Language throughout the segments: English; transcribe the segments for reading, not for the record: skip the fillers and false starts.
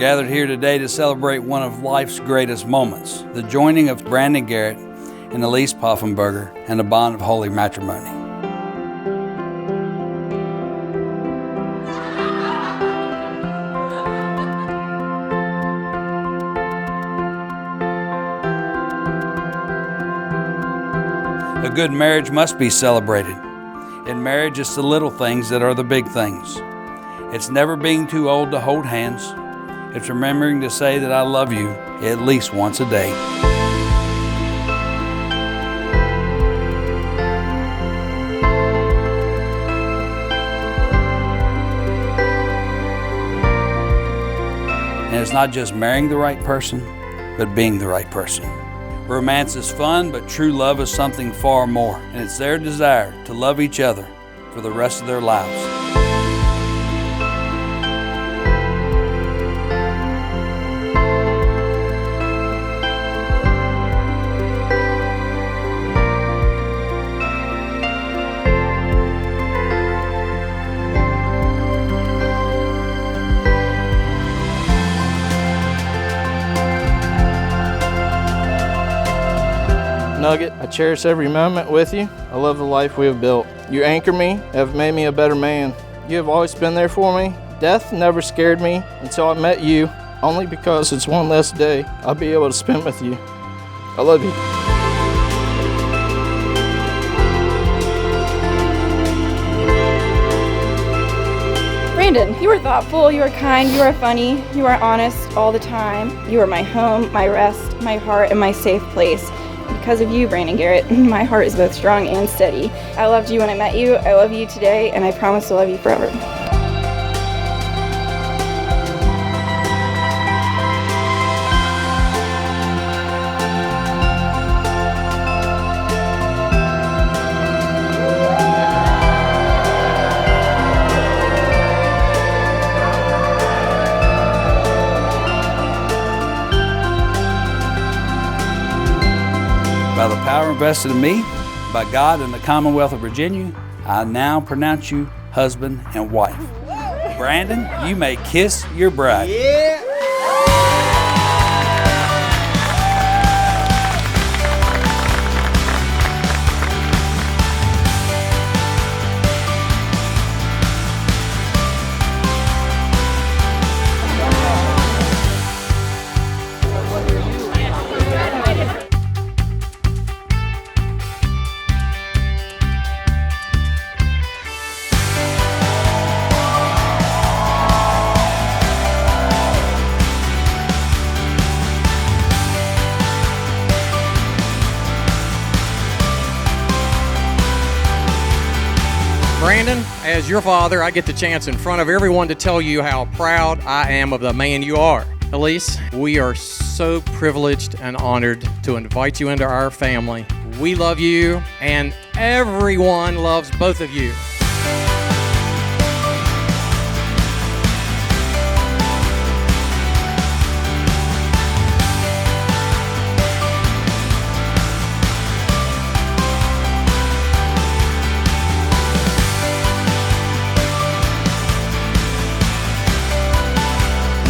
gathered here today to celebrate one of life's greatest moments, the joining of Brandon Garrett and Elise Poffenberger and a bond of holy matrimony. A good marriage must be celebrated. In marriage, it's the little things that are the big things. It's never being too old to hold hands. It's remembering to say that I love you at least once a day. And it's not just marrying the right person, but being the right person. Romance is fun, but true love is something far more, and it's their desire to love each other for the rest of their lives. Nugget, I cherish every moment with you. I love the life we have built. You anchor me, have made me a better man. You have always been there for me. Death never scared me until I met you, only because it's one less day I'll be able to spend with you. I love you. Brandon, you are thoughtful, you are kind, you are funny, you are honest all the time. You are my home, my rest, my heart, and my safe place. Because of you, Brandon Garrett, my heart is both strong and steady. I loved you when I met you, I love you today, and I promise to love you forever. By the power invested in me, by God and the Commonwealth of Virginia, I now pronounce you husband and wife. Brandon, you may kiss your bride. Yeah. Brandon, as your father, I get the chance in front of everyone to tell you how proud I am of the man you are. Elise, we are so privileged and honored to invite you into our family. We love you, and everyone loves both of you.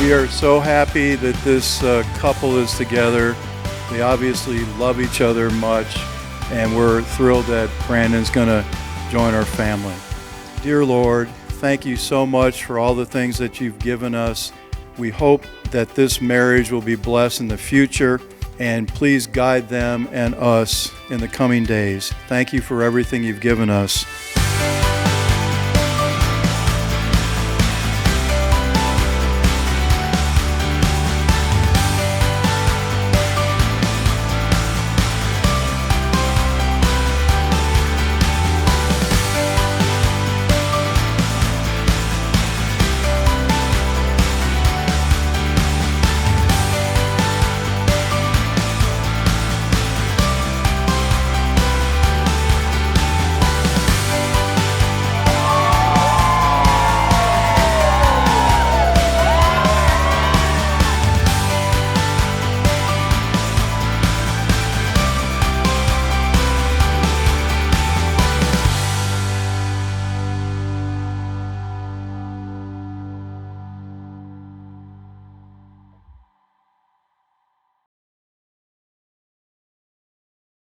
We are so happy that this couple is together. They obviously love each other much, and we're thrilled that Brandon's going to join our family. Dear Lord, thank you so much for all the things that you've given us. We hope that this marriage will be blessed in the future, and please guide them and us in the coming days. Thank you for everything you've given us.